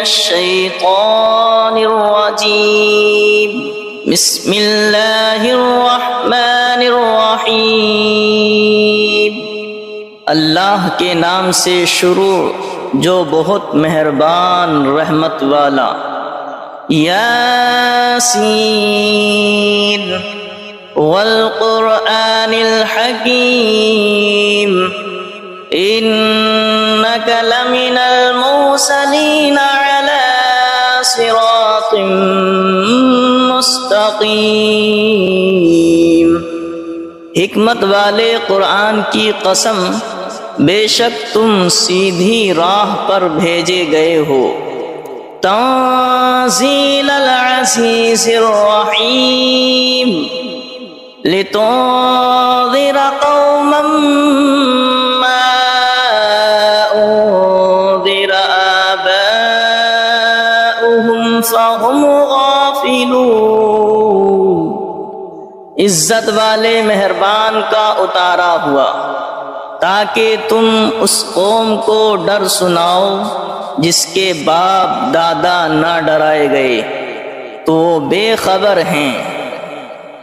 الشیطان الرجیم بسم اللہ الرحمن الرحیم اللہ کے نام سے شروع جو بہت مہربان رحمت والا۔ یاسین والقرآن الحکیم انک لمن المرسلین علی صراط مستقیم۔ حکمت والے قرآن کی قسم، بے شک تم سیدھی راہ پر بھیجے گئے ہو۔ تنزیل العزیز الرحیم لتنذر قوما ما انذر آباؤهم فهم غافلون۔ عزت والے مہربان کا اتارا ہوا تاکہ تم اس قوم کو ڈر سناؤ جس کے باپ دادا نہ ڈرائے گئے تو وہ بے خبر ہیں۔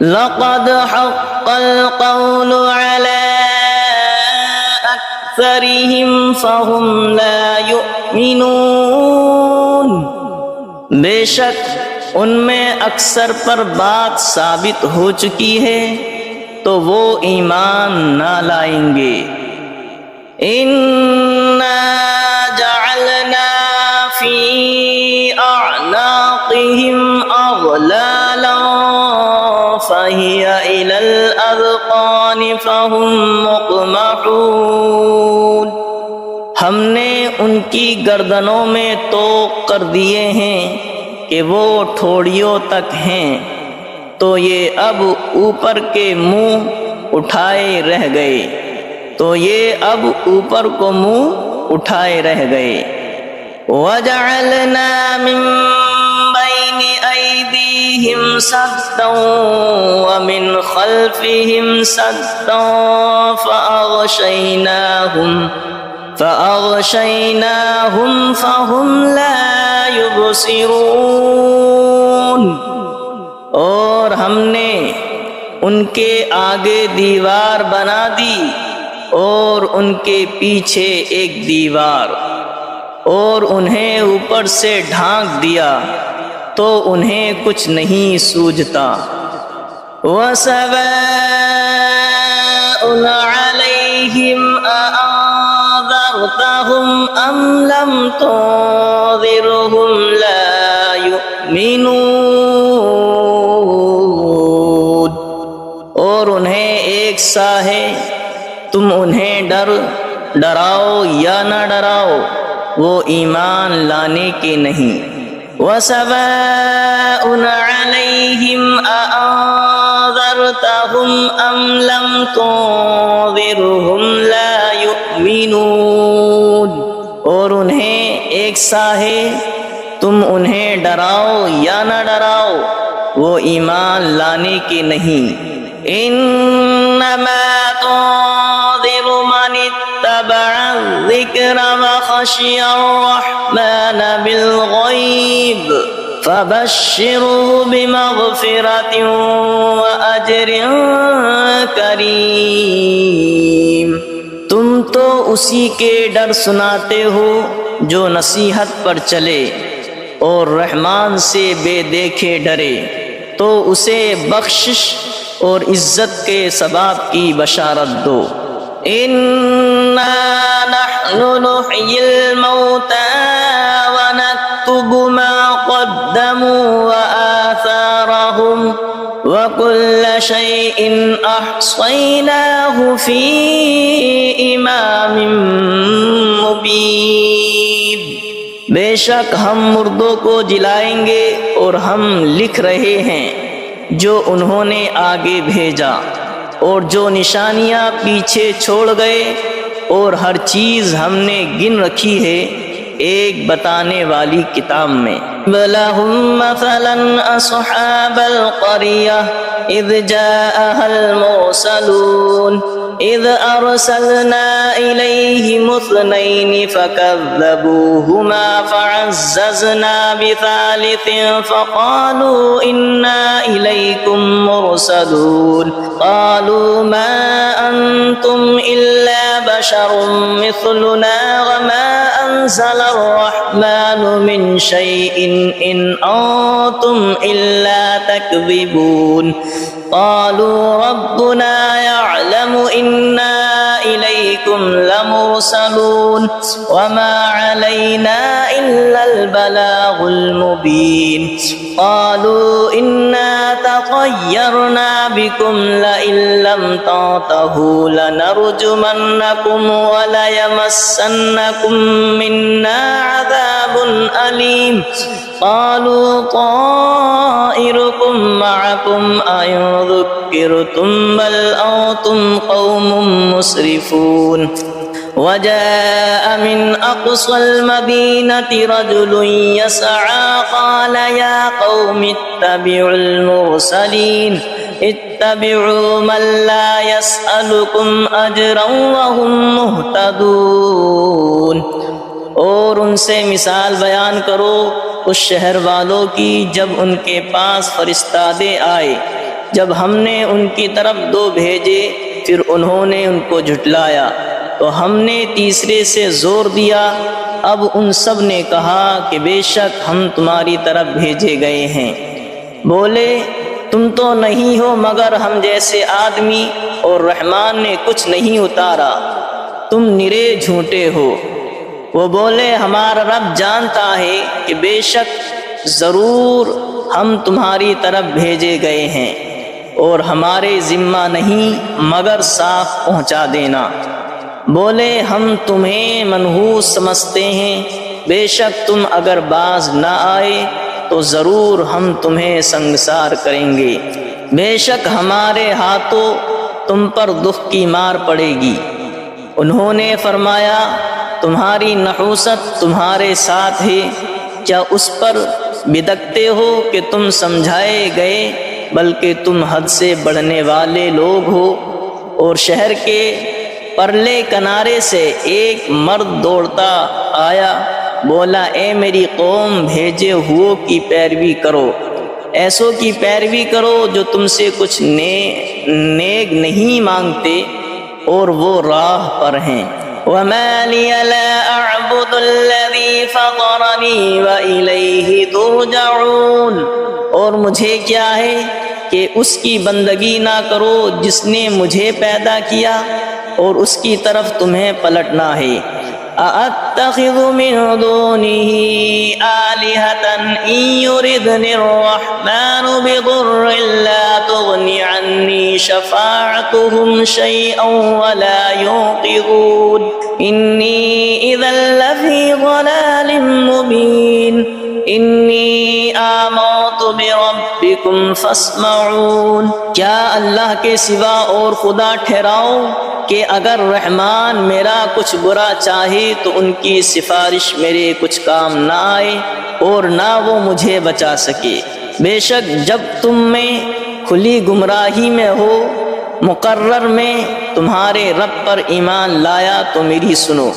لقد حق القول على اکثرهم فهم لا يؤمنون۔ بے شک ان میں اکثر پر بات ثابت ہو چکی ہے تو وہ ایمان نہ لائیں گے۔ اِنَّا جَعَلْنَا فِي أَعْنَاقِهِمْ أَغْلَالًا فَهِيَ إِلَى الْأَذْقَانِ فَهُمْ مُقْمَحُونَ۔ ہم نے ان کی گردنوں میں طوق کر دیے ہیں کہ وہ ٹھوڑیوں تک ہیں، تو یہ اب اوپر کے منہ اٹھائے رہ گئے، تو یہ اب اوپر کو منہ اٹھائے رہ گئے۔ وَجَعَلْنَا مِن بَيْنِ أَيْدِيهِمْ سَدًّا وَمِنْ خَلْفِهِمْ سَدًّا فَأَغْشَيْنَاهُمْ فَهُمْ لَا يُبْصِرُونَ۔ اور ہم نے ان کے آگے دیوار بنا دی اور ان کے پیچھے ایک دیوار، اور انہیں اوپر سے ڈھانک دیا تو انہیں کچھ نہیں سوجھتا۔ وَسَوَاءٌ عَلَيْهِمْ أَأَنذَرْتَهُمْ أَمْ لَمْ تُنذِرْهُمْ لَا يُؤْمِنُونَ۔ اور انہیں ایک سا ہے، تم انہیں ڈراؤ یا نہ ڈراؤ، وہ ایمان لانے کے نہیں۔ وَسَوَاءٌ عَلَيْهِمْ أَأَنذَرْتَهُمْ أَمْ لَمْ تُنذِرْهُمْ لَا يُؤْمِنُونَ۔ اور انہیں ایک سا ہے، تم انہیں ڈراؤ یا نہ ڈراؤ، وہ ایمان لانے کے نہیں۔ انما تنذر من اتبع الذکر وخشی الرحمن بالغیب فبشره بمغفرة وأجر کریم۔ تم تو اسی کے ڈر سناتے ہو جو نصیحت پر چلے اور رحمان سے بے دیکھے ڈرے، تو اسے بخشش اور عزت کے ثواب کی بشارت دو۔ اِنَّا نَحْنُ نُحْيِي الْمَوْتَى وَنَكْتُبُ مَا قَدَّمُوا وَآثَارَهُمْ وَكُلَّ شَيْءٍ أَحْصَيْنَاهُ فِي إِمَامٍ مُبِينٍ۔ بے شک ہم مردوں کو جلائیں گے اور ہم لکھ رہے ہیں جو انہوں نے آگے بھیجا اور جو نشانیاں پیچھے چھوڑ گئے، اور ہر چیز ہم نے گن رکھی ہے ایک بتانے والی کتاب میں۔ وَلَهُمْ مَثَلًا أَصْحَابَ الْقَرْيَةِ إِذْ جَاءَهَا الْمُرْسَلُونَ إذ أرسلنا إليهم اثنين فكذبوهما فعززنا بثالث فقالوا إنا إليكم مرسلون قالوا ما أنتم إلا بشر مثلنا وما أنزل الرحمن من شيء إن أنتم إلا تكذبون قالوا ربنا يعلم إنا إليكم لمرسلون وما علينا إلا البلاغ المبين قالوا إنا تطيرنا بكم لئن لم تنتهوا لنرجمنكم وليمسنكم منا عذاب أليم قالوا طائركم معكم أئن ذكرتم بل أنتم قوم مسرفون وجاء من أقصى المدينة رجل يسعى قال يا قوم اتبعوا المرسلين اتبعوا من لا يسألكم أجرا وهم مهتدون اور ان سے مثال بیان کرو اس شہر والوں کی جب ان کے پاس فرستادے آئے، جب ہم نے ان کی طرف دو بھیجے پھر انہوں نے ان کو جھٹلایا تو ہم نے تیسرے سے زور دیا۔ اب ان سب نے کہا کہ بے شک ہم تمہاری طرف بھیجے گئے ہیں۔ بولے تم تو نہیں ہو مگر ہم جیسے آدمی اور رحمان نے کچھ نہیں اتارا، تم نرے جھوٹے ہو۔ وہ بولے ہمارا رب جانتا ہے کہ بے شک ضرور ہم تمہاری طرف بھیجے گئے ہیں اور ہمارے ذمہ نہیں مگر صاف پہنچا دینا۔ بولے ہم تمہیں منحوس سمجھتے ہیں، بے شک تم اگر باز نہ آئے تو ضرور ہم تمہیں سنگسار کریں گے، بے شک ہمارے ہاتھوں تم پر دکھ کی مار پڑے گی۔ انہوں نے فرمایا تمہاری نحوست تمہارے ساتھ ہے، کیا اس پر بدکتے ہو کہ تم سمجھائے گئے، بلکہ تم حد سے بڑھنے والے لوگ ہو۔ اور شہر کے پرلے کنارے سے ایک مرد دوڑتا آیا، بولا اے میری قوم بھیجے ہوئوں کی پیروی کرو، ایسوں کی پیروی کرو جو تم سے کچھ نیک نہیں مانگتے اور وہ راہ پر ہیں۔ وَمَا لِيَ لَا أَعْبُدُ الَّذِي فَطَرَنِي وَإِلَيْهِ تُرْجَعُونَ، اور مجھے کیا ہے کہ اس کی بندگی نہ کرو جس نے مجھے پیدا کیا اور اس کی طرف تمہیں پلٹنا ہے۔ أَأَتَّخِذُ مِن دُونِهِ آلِهَةً إِن يُرِدْنِ الرَّحْمَنُ بِضُرٍّ لَّا تُغْنِ عَنِّي شَفَاعَتُهُمْ شَيْئًا وَلَا يُنقِذُونِ إِنِّي إِذًا لَّفِي ضَلَالٍ مُّبِينٍ إِنِّي آمَنتُ بِرَبِّكُمْ فَاسْمَعُونِ، کیا اللہ کے سوا اور خدا ٹھہراؤ کہ اگر رحمان میرا کچھ برا چاہے تو ان کی سفارش میرے کچھ کام نہ آئے اور نہ وہ مجھے بچا سکے۔ بے شک جب تم میں کھلی گمراہی میں ہو مقرر میں تمہارے رب پر ایمان لایا تو میری سنو۔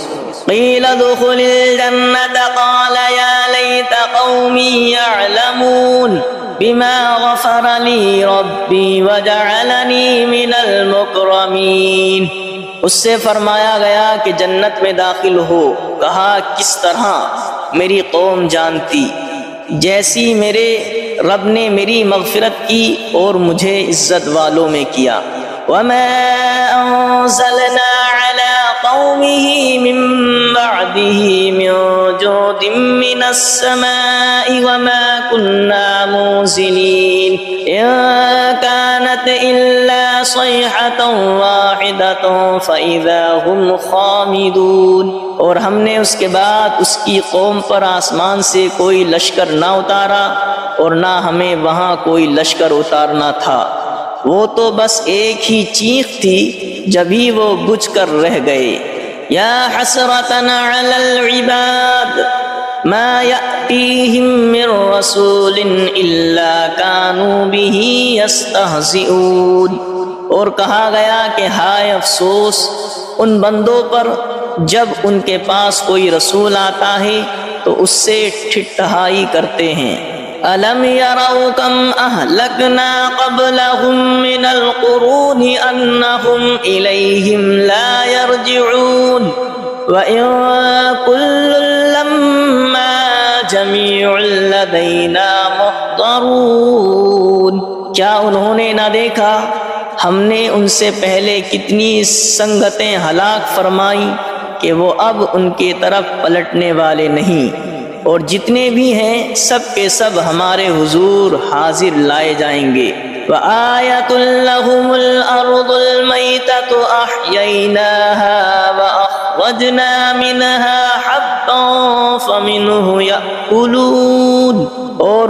قیل ادخل الجنة قال یا لیت قومی یعلمون بما غفر لی ربی وجعلنی من المکرمین، اس سے فرمایا گیا کہ جنت میں داخل ہو، کہا کس طرح میری قوم جانتی، جیسی میرے رب نے میری مغفرت کی اور مجھے عزت والوں میں کیا۔ وما انزلنا على قومه من بعده من جود من السماء وما كنا منزلين إن كانت إلا صيحة واحدة فإذا هم خامدون، اور ہم نے اس کے بعد اس کی قوم پر آسمان سے کوئی لشکر نہ اتارا اور نہ ہمیں وہاں کوئی لشکر اتارنا تھا، وہ تو بس ایک ہی چیخ تھی جبھی وہ بجھ کر رہ گئے۔ یا حسرتنا علی العباد ما یأتیہم من رسول الا کانوا به یستہزئون، اور کہا گیا کہ ہائے افسوس ان بندوں پر جب ان کے پاس کوئی رسول آتا ہے تو اس سے ٹھٹھائی کرتے ہیں۔ أَلَمْ يَرَوْا كَمْ أَهْلَكْنَا قَبْلَهُمْ مِنَ الْقُرُونِ أَنَّهُمْ إِلَيْهِمْ لَا يَرْجِعُونَ وَإِن كُلٌّ لَّمَّا جَمِيعٌ لَّدَيْنَا مُحْضَرُونَ۔ کیا انہوں نے نہ دیکھا ہم نے ان سے پہلے کتنی سنگتیں ہلاک فرمائیں کہ وہ اب ان کی طرف پلٹنے والے نہیں، اور جتنے بھی ہیں سب کے سب ہمارے حضور حاضر لائے جائیں گے۔ وَآيَةٌ لَّهُمُ الْأَرْضُ الْمَيْتَةُ أَحْيَيْنَاهَا وَأَخْرَجْنَا مِنْهَا حَبًّا فَمِنْهُ يَأْكُلُونَ۔ اور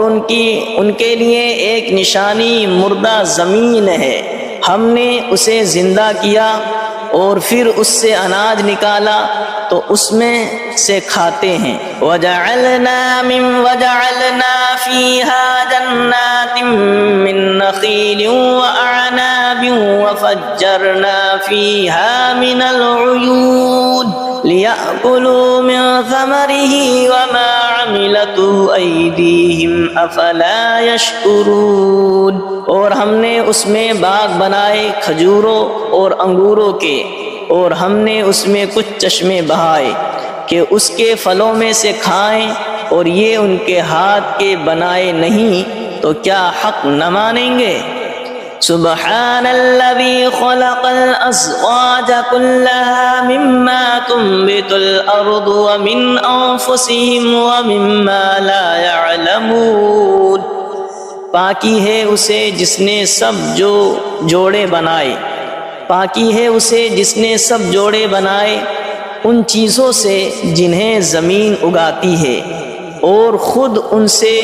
ان کے لیے ایک نشانی مردہ زمین ہے، ہم نے اسے زندہ کیا اور پھر اس سے اناج نکالا تو اس میں سے کھاتے ہیں۔ وَجَعَلْنَا فِيهَا جَنَّاتٍ مِّن نَّخِيلٍ وَأَعْنَابٍ وَفَجَّرْنَا فِيهَا مِنَ الْعُيُونِ لِيَأْكُلُوا مِن ثَمَرِهِ وَمَا عَمِلَتْهُ أَيْدِيهِمْ أَفَلَا يَشْكُرُونَ۔ اور ہم نے اس میں باغ بنائے کھجوروں اور انگوروں کے، اور ہم نے اس میں کچھ چشمے بہائے کہ اس کے پھلوں میں سے کھائیں، اور یہ ان کے ہاتھ کے بنائے نہیں تو کیا حق نہ مانیں گے؟ سبحان الذي خلق الأزواج كلها مما تنبت الأرض ومن أنفسهم ومما لا يعلمون۔ پاکی ہے اسے جس نے سب جوڑے بنائے، پاکی ہے اسے جس نے سب جوڑے بنائے ان چیزوں سے جنہیں زمین اگاتی ہے، اور خود ان سے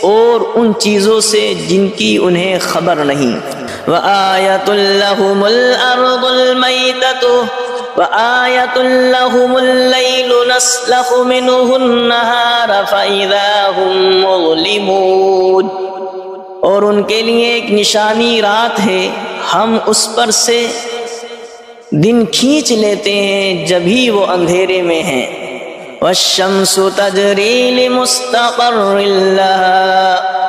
اور ان چیزوں سے جن کی انہیں خبر نہیں۔ وَآيَةٌ لَّهُمُ الْأَرْضُ الْمَيْتَةُ وَآيَةٌ لَّهُمُ اللَّيْلُ نَسْلَخُ مِنْهُ النَّهَارَ فَإِذَا هُمْ مُظْلِمُونَ۔ اور ان کے لیے ایک نشانی رات ہے، ہم اس پر سے دن کھینچ لیتے ہیں جبھی وہ اندھیرے میں ہیں۔ وَالشَّمْسُ تَجْرِي لِمُسْتَقَرٍّ لَّهَا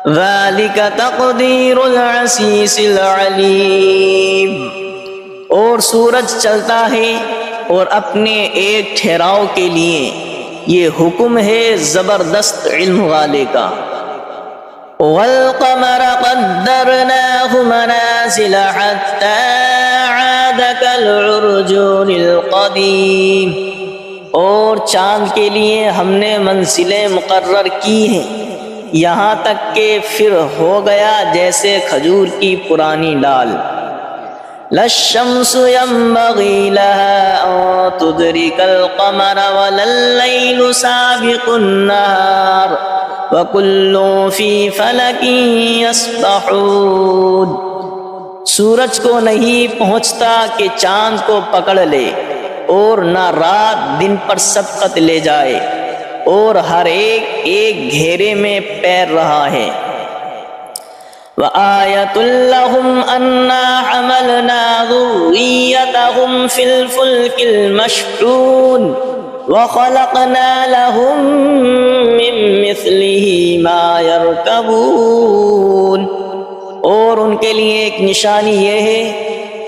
ذَلِكَ تَقْدِيرُ الْعَزِيزِ الْعَلِيمِ۔ اور سورج چلتا ہے اور اپنے ایک ٹھہراؤ کے لیے، یہ حکم ہے زبردست علم والے کا۔ وَالْقَمَرَ قَدَّرْنَاهُ مَنَازِلَ حَتَّى عَادَ كَالْعُرْجُونِ الْقَدِيمِ۔ اور چاند کے لیے ہم نے منزلیں مقرر کی ہیں یہاں تک کہ پھر ہو گیا جیسے کھجور کی پرانی ڈال۔ لَا الشَّمْسُ يَنبَغِي لَهَا أَن تُدْرِكَ الْقَمَرَ وَلَا اللَّيْلُ سَابِقُ النَّهَارِ وَكُلٌّ فِي فَلَكٍ يَسْبَحُونَ۔ سورج کو نہیں پہنچتا کہ چاند کو پکڑ لے، اور نہ رات دن پر سبقت لے جائے، اور ہر ایک گھیرے میں پیر رہا ہے۔ وَآيَةٌ لَّهُمْ أَنَّا حَمَلْنَا ذُرِّيَّتَهُمْ فِي الْفُلْكِ الْمَشْحُونِ وَخَلَقْنَا لَهُم مِّن مِّثْلِهِ مَا يَرْكَبُونَ۔ اور ان کے لیے ایک نشانی یہ ہے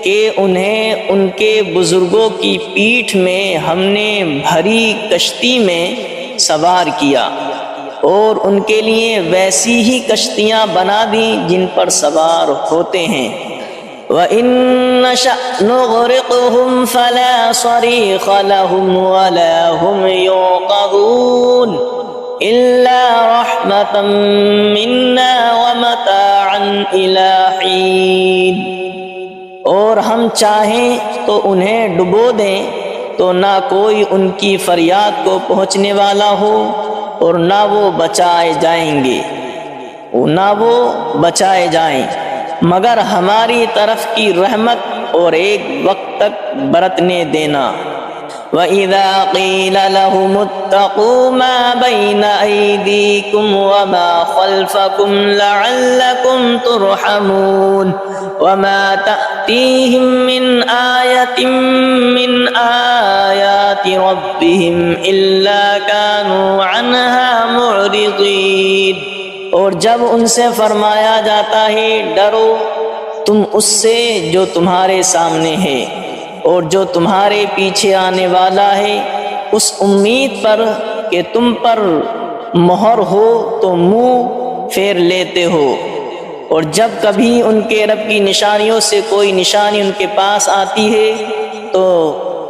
کہ انہیں ان کے بزرگوں کی پیٹھ میں ہم نے بھری کشتی میں سوار کیا، اور ان کے لیے ویسی ہی کشتیاں بنا دیں جن پر سوار ہوتے ہیں۔ وَإِن نَّشَأْ نُغْرِقْهُمْ فَلَا صَرِيخَ لَهُمْ وَلَا هُمْ يُنقَذُونَ إِلَّا رَحْمَةً مِّنَّا وَمَتَاعًا إِلَىٰ حِينٍ۔ اور ہم چاہیں تو انہیں ڈبو دیں تو نہ کوئی ان کی فریاد کو پہنچنے والا ہو، اور نہ وہ بچائے جائیں مگر ہماری طرف کی رحمت اور ایک وقت تک برتنے دینا۔ وَإِذَا قِيلَ لَهُمُ اتَّقُوا مَا بَيْنَ أَيْدِيكُمْ وَمَا خَلْفَكُمْ لَعَلَّكُمْ تُرْحَمُونَ وَمَا تَأْتِيهِمْ مِنْ آيَةٍ مِنْ آيَاتِ رَبِّهِمْ إِلَّا كَانُوا عَنْهَا مُعْرِضِينَ۔ اور جب ان سے فرمایا جاتا ہے ڈرو تم اس سے جو تمہارے سامنے ہے اور جو تمہارے پیچھے آنے والا ہے، اس امید پر کہ تم پر مہر ہو تو منہ پھیر لیتے ہو، اور جب کبھی ان کے رب کی نشانیوں سے کوئی نشانی ان کے پاس آتی ہے تو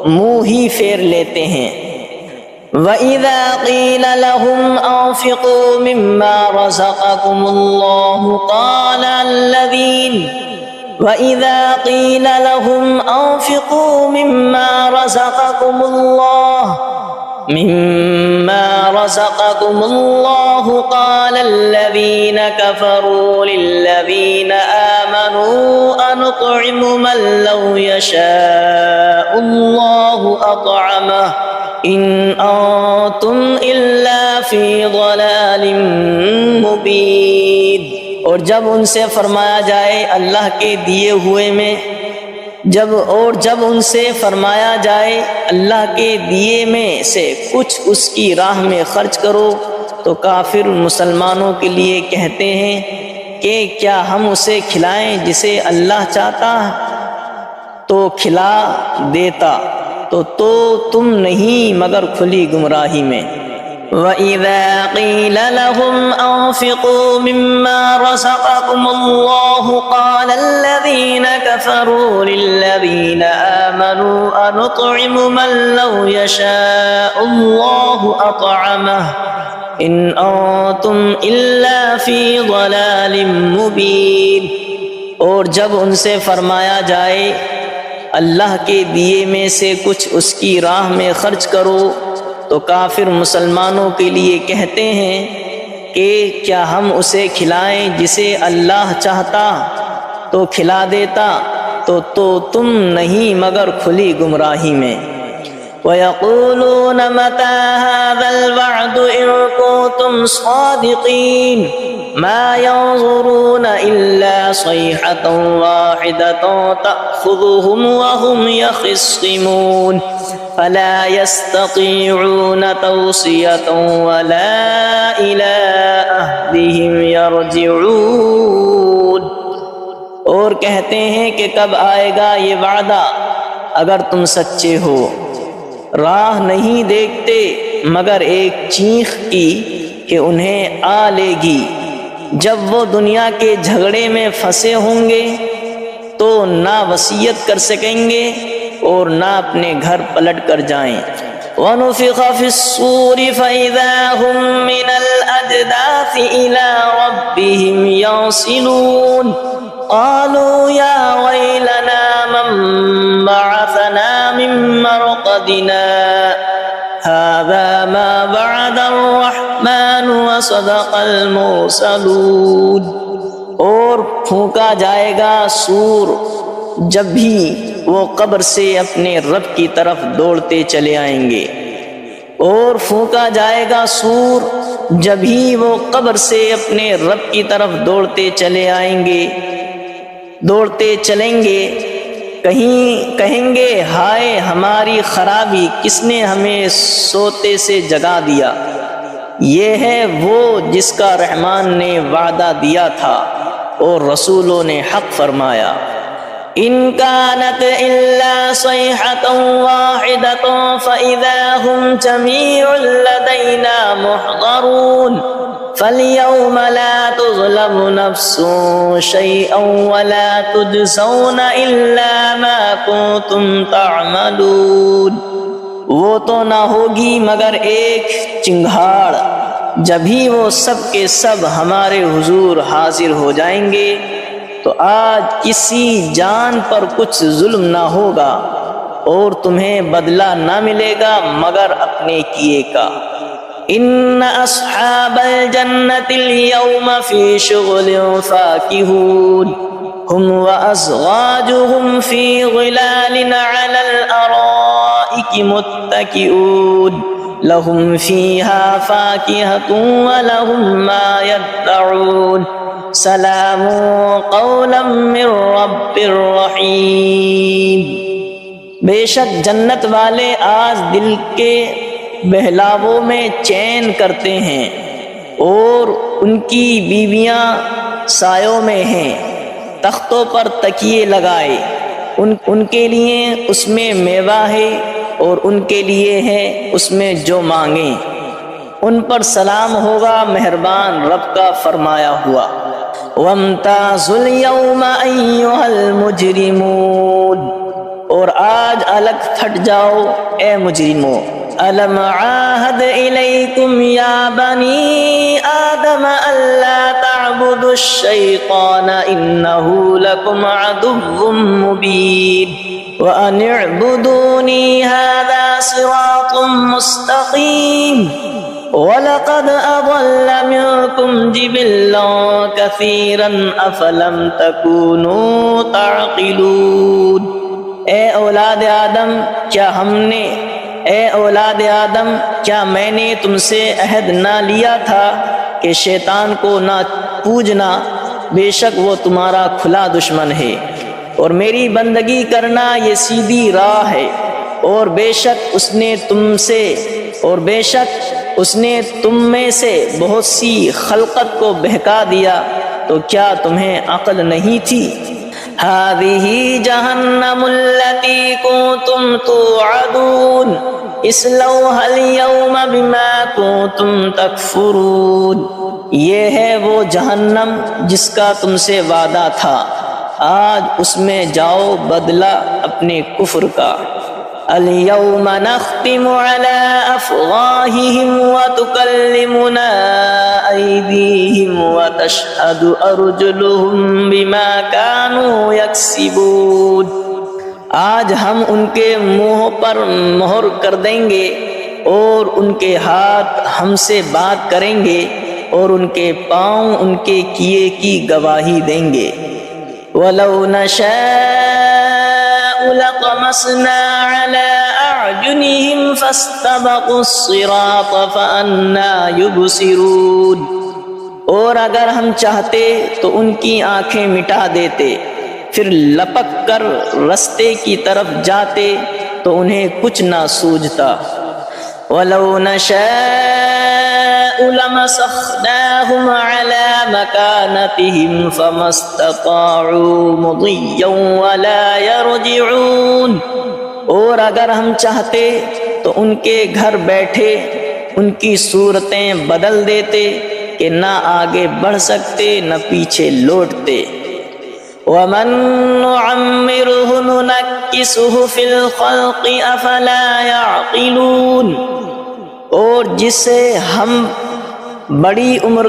منہ ہی پھیر لیتے ہیں۔ وَإِذَا قِيلَ لَهُمْ أَنفِقُوا مِمَّا رَزَقَكُمُ اللَّهُ وَإِذَا قِيلَ لَهُمْ أَنفِقُوا مِمَّا رَزَقَكُمُ اللَّهُ قَالَ الَّذِينَ كَفَرُوا لِلَّذِينَ آمَنُوا أَنُطْعِمُ مَن لَّوْ يَشَاءُ اللَّهُ أَطْعَمَهُ إِنْ أَنتُمْ إِلَّا فِي ضَلَالٍ مُّبِينٍ۔ اور جب ان سے فرمایا جائے اللہ کے دیے ہوئے میں جب ان سے فرمایا جائے اللہ کے دیے میں سے کچھ اس کی راہ میں خرچ کرو تو کافر مسلمانوں کے لیے کہتے ہیں کہ کیا ہم اسے کھلائیں جسے اللہ چاہتا تو کھلا دیتا، تو تم نہیں مگر کھلی گمراہی میں۔ وَإِذَا قِيلَ لَهُمْ أَنفِقُوا مِمَّا رَزَقَكُمُ اللَّهُ قَالَ الَّذِينَ كَفَرُوا لِلَّذِينَ آمَنُوا أَنُطْعِمُ مَن لَّوْ يَشَاءُ اللَّهُ أَطْعَمَهُ إِنْ أَنتُمْ إِلَّا فِي ضَلَالٍ مُّبِينٍ۔ اور جب ان سے فرمایا جائے اللہ کے دیے میں سے کچھ اس کی راہ میں خرچ کرو تو کافر مسلمانوں کے لیے کہتے ہیں کہ کیا ہم اسے کھلائیں جسے اللہ چاہتا تو کھلا دیتا، تو تم نہیں مگر کھلی گمراہی میں۔ وَيَقُولُونَ مَتَىٰ هَٰذَا الْوَعْدُ إِن كُنتُمْ صَادِقِينَ مَا يَنظُرُونَ إِلَّا صَيْحَةً وَاحِدَةً تَأْخُذُهُمْ وَهُمْ يَخِصِّمُونَ فَلَا يَسْتَطِيعُونَ تَوْصِيَةً وَلَا إِلَىٰ أَهْلِهِمْ يَرْجِعُونَ۔ اور کہتے ہیں کہ کب آئے گا یہ وعدہ اگر تم سچے ہو، راہ نہیں دیکھتے مگر ایک چیخ کی کہ انہیں آ لے گی، جب وہ دنیا کے جھگڑے میں پھنسے ہوں گے تو نہ وصیت کر سکیں گے اور نہ اپنے گھر پلٹ کر جائیں۔ وَنُفِخَ فِي الصُّورِ فَإِذَا هُم مِّنَ الْأَجْدَاثِ إِلَىٰ رَبِّهِمْ يَنسِلُونَ قَالُوا يَا وَيْلَنَا مَن بَعَثَنَا مِن مَّرْقَدِنَا هَٰذَا مَا وَعَدَ الرَّحْمَٰنُ وَصَدَقَ الْمُرْسَلُونَ۔ اور پھونکا جائے گا سور جب بھی وہ قبر سے اپنے رب کی طرف دوڑتے چلے آئیں گے، اور پھونکا جائے گا سور جب ہی وہ قبر سے اپنے رب کی طرف دوڑتے چلے آئیں گے، دوڑتے چلیں گے، کہیں گے ہائے ہماری خرابی، کس نے ہمیں سوتے سے جگا دیا۔ یہ ہے وہ جس کا رحمان نے وعدہ دیا تھا اور رسولوں نے حق فرمایا۔ إِن كَانَتْ إِلَّا صَيْحَةً وَاحِدَةً فَإِذَا هُمْ جَمِيعٌ لَّدَيْنَا مُحْضَرُونَ فَالْيَوْمَ لَا تُظْلَمُ نَفْسٌ شَيْئًا وَلَا تُجْزَوْنَ إِلَّا مَا كُنتُمْ تَعْمَلُونَ۔ وہ تو نہ ہوگی مگر ایک چنگھاڑ، جبھی وہ سب کے سب ہمارے حضور حاضر ہو جائیں گے تو آج کسی جان پر کچھ ظلم نہ ہوگا اور تمہیں بدلہ نہ ملے گا مگر اپنے کیے کا۔ ان اصحاب الجنة اليوم في شغل فاكهون هم وازواجهم في ظلال على الارائك الارائك متكئون لهم فيها فاكهة ولهم ما يدعون سلام قولا من رب رحیم۔ بے شک جنت والے آج دل کے بہلاووں میں چین کرتے ہیں، اور ان کی بیویاں سایوں میں ہیں، تختوں پر تکیے لگائے، ان کے لیے اس میں میوہ ہے اور ان کے لیے ہے اس میں جو مانگیں، ان پر سلام ہوگا مہربان رب کا فرمایا ہوا۔ وَامْتَازُوا الْيَوْمَ أَيُّهَا الْمُجْرِمُونَ، اور آج الگ پھٹ جاؤ اے مجرموں۔ أَلَمْ عَاهَدْ إِلَيْكُمْ يَا بَنِي آدَمَ أَلَّا تَعْبُدُوا الشَّيْطَانَ إِنَّهُ لَكُمْ عَدُوٌّ مُّبِينٌ وَأَنِ اعْبُدُونِي هَذَا صِرَاطٌ مُّسْتَقِيمٌ وَلَقَدْ أَضَلَّ مِنكُمْ جِبِلًّا كَثِيرًا أَفَلَمْ تَكُونُوا تَعْقِلُونَ۔ اے اولاد آدم کیا میں نے تم سے عہد نہ لیا تھا کہ شیطان کو نہ پوجنا، بے شک وہ تمہارا کھلا دشمن ہے، اور میری بندگی کرنا یہ سیدھی راہ ہے، اور بے شک اس نے تم میں سے بہت سی خلقت کو بہکا دیا، تو کیا تمہیں عقل نہیں تھی؟ هذه جہنم التي كنتم توعدون اصلوها اليوم بما كنتم تکفرون، یہ ہے وہ جہنم جس کا تم سے وعدہ تھا، آج اس میں جاؤ بدلہ اپنے کفر کا۔ اليوم نختم على أفواههم وتكلمنا أيديهم وتشهد أرجلهم بما كانوا يكسبون، آج ہم ان کے منہ پر مہر کر دیں گے، اور ان کے ہاتھ ہم سے بات کریں گے، اور ان کے پاؤں ان کے کیے کی گواہی دیں گے۔ وَلَوْ نَشَاءُ لَطَمَسْنَا عَلَىٰ أَعْيُنِهِمْ فَاسْتَبَقُوا الصِّرَاطَ فَأَنَّىٰ يُبْصِرُونَ، اور اگر ہم چاہتے تو ان کی آنکھیں مٹا دیتے، پھر لپک کر رستے کی طرف جاتے تو انہیں کچھ نہ سوجھتا۔ وَلَوْ نَشَاءُ لَمَسَخْنَاهُمْ عَلَىٰ مَكَانَتِهِمْ فَمَا اسْتَطَاعُوا مُضِيًّا وَلَا يَرْجِعُونَ، اور اگر ہم چاہتے تو ان کے گھر بیٹھے ان کی صورتیں بدل دیتے کہ نہ آگے بڑھ سکتے نہ پیچھے لوٹتے۔ وَمَن نُّعَمِّرْهُ نُنَكِّسْهُ فِي الْخَلْقِ أَفَلَا يَعْقِلُونَ، اور جسے ہم بڑی عمر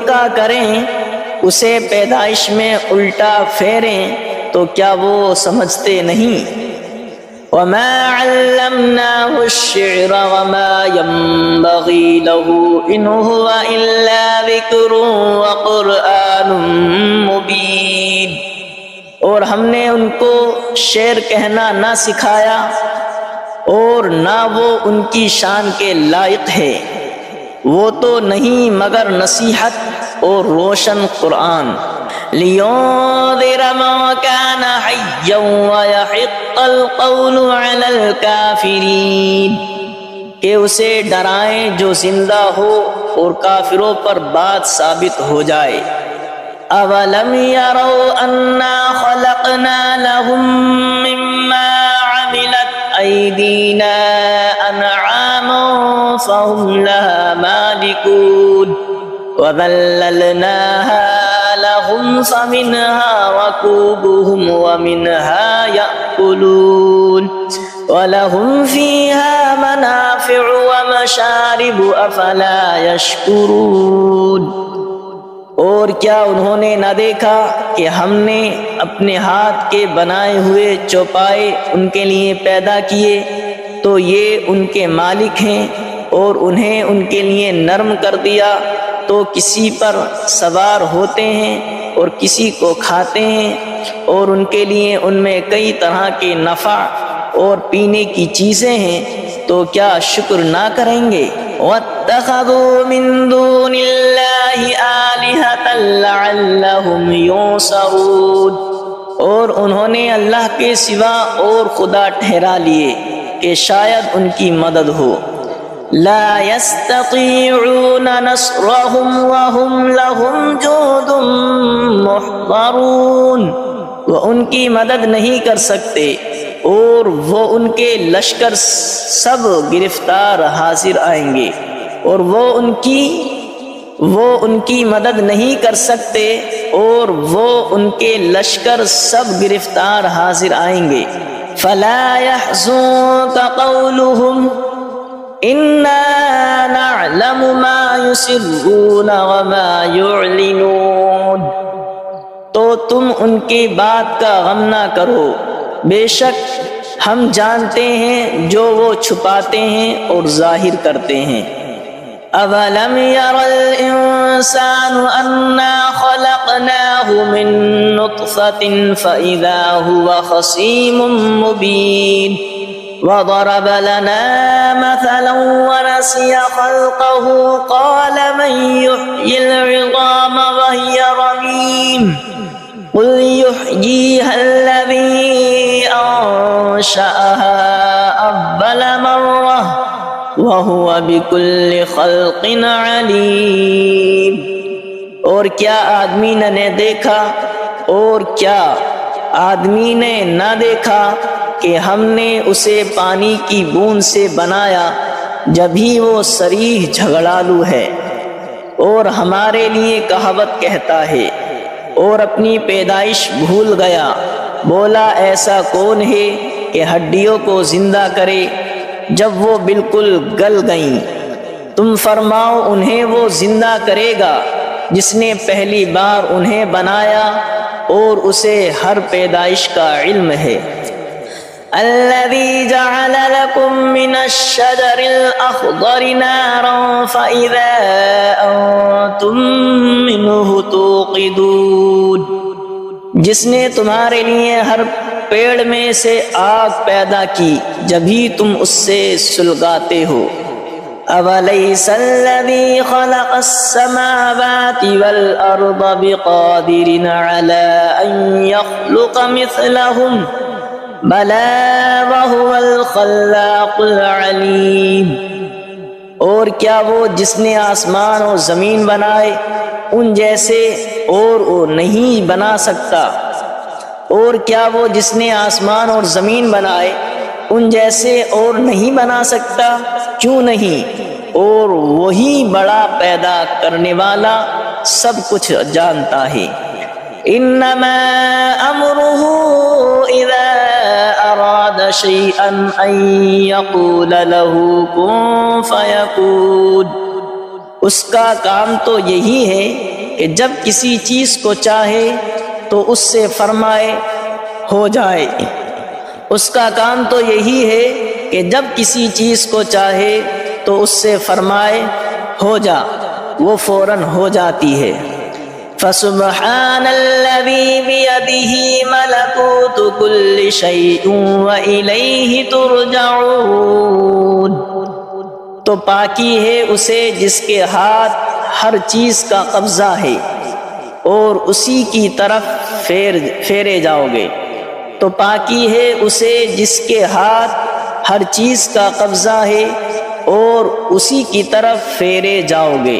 کا کریں اسے پیدائش میں الٹا پھیریں تو کیا وہ سمجھتے نہیں؟ وَمَا عَلَّمْنَاهُ الشِّعْرَ وَمَا يَنبَغِي لَهُ إِنْ هُوَ إِلَّا ذِكْرٌ وَقُرْآنٌ مُبِينٌ، اور ہم نے ان کو شعر کہنا نہ سکھایا، اور نہ وہ ان کی شان کے لائق ہے، وہ تو نہیں مگر نصیحت اور روشن قرآن۔ لِيُنذِرَ مَن كَانَ حَيًّا وَيَحِقَّ الْقَوْلُ عَلَى الْكَافِرِينَ، کہ اسے ڈرائیں جو زندہ ہو اور کافروں پر بات ثابت ہو جائے۔ أَوَلَمْ يَرَوْا أَنَّا خَلَقْنَا لَهُم مِّمَّا عَمِلَتْ أَيْدِينَا أَنْعَامًا فَهُمْ لَهَا مَالِكُونَ وَذَلَّلْنَاهَا لَهُمْ فَمِنْهَا رَكُوبُهُمْ وَمِنْهَا يَأْكُلُونَ وَلَهُمْ فِيهَا مَنَافِعُ وَمَشَارِبُ أَفَلَا يَشْكُرُونَ، اور کیا انہوں نے نہ دیکھا کہ ہم نے اپنے ہاتھ کے بنائے ہوئے چوپائے ان کے لیے پیدا کیے، تو یہ ان کے مالک ہیں، اور انہیں ان کے لیے نرم کر دیا تو کسی پر سوار ہوتے ہیں اور کسی کو کھاتے ہیں، اور ان کے لیے ان میں کئی طرح کے نفع اور پینے کی چیزیں ہیں، تو کیا شکر نہ کریں گے؟ وَاتَّخَذُوا مِن دُونِ اللَّهِ آلِهَةً لَعَلَّهُمْ يُنصَرُونَ، اور انہوں نے اللہ کے سوا اور خدا ٹھہرا لیے کہ شاید ان کی مدد ہو۔ لا يستطيعون نصرهم وهم لهم جند محضرون، وہ ان کی مدد نہیں کر سکتے اور وہ ان کے لشکر سب گرفتار حاضر آئیں گے، اور وہ ان کی مدد نہیں کر سکتے اور وہ ان کے لشکر سب گرفتار حاضر آئیں گے۔ فلا يحزنك قولهم انا نعلم ما يسرون وما يعلنون، تو تم ان کی بات کا غم نہ کرو، بے شک ہم جانتے ہیں جو وہ چھپاتے ہیں اور ظاہر کرتے ہیں۔ اولم ير الانسان انا خلقناه من نطفة فاذا هو خصيم مبين، وضرب لنا مثلا ونسي خلقه قال من يحيي العظام وهي رميم قل يحييها الذي أنشأها أول مرة وهو بكل خلق عليم، اور کیا آدمی نے دیکھا اور کیا آدمی نے نہ دیکھا کہ ہم نے اسے پانی کی بوند سے بنایا جبھی وہ صریح جھگڑالو ہے، اور ہمارے لیے کہاوت کہتا ہے اور اپنی پیدائش بھول گیا، بولا ایسا کون ہے کہ ہڈیوں کو زندہ کرے جب وہ بالکل گل گئیں؟ تم فرماؤ انہیں وہ زندہ کرے گا جس نے پہلی بار انہیں بنایا اور اسے ہر پیدائش کا علم ہے۔ الذي جعل لكم من الشجر الأخضر نارا فإذا أنتم منه توقدون، جس نے تمہارے لیے ہر پیڑ میں سے آگ پیدا کی جبھی تم اس سے سلگاتے ہو۔ أَوَلَيْسَ الَّذِي خَلَقَ السَّمَاوَاتِ وَالْأَرْضَ بِقَادِرٍ عَلَىٰ أَن يَخْلُقَ مِثْلَهُمْ بَلَىٰ وَهُوَ الْخَلَّاقُ الْعَلِيمُ، اور کیا وہ جس نے آسمان اور زمین بنائے ان جیسے اور وہ نہیں بنا سکتا؟ اور کیا وہ جس نے آسمان اور زمین بنائے ان جیسے اور نہیں بنا سکتا؟ کیوں نہیں، اور وہی بڑا پیدا کرنے والا سب کچھ جانتا ہے۔ انما امره اذا اراد شيئا ان يقول له كن فيكون، اس کا کام تو یہی ہے کہ جب کسی چیز کو چاہے تو اس سے فرمائے ہو جائے۔ اس کا کام تو یہی ہے کہ جب کسی چیز کو چاہے تو اس سے فرمائے ہو جا، وہ فوراً ہو جاتی ہے۔ فسبحان الذي بيده ملكوت كل شيء وإليه ترجعون، تو پاکی ہے اسے جس کے ہاتھ ہر چیز کا قبضہ ہے اور اسی کی طرف پھیرے جاؤ گے۔ تو پاکی ہے اسے جس کے ہاتھ ہر چیز کا قبضہ ہے اور اسی کی طرف پھیرے جاؤ گے۔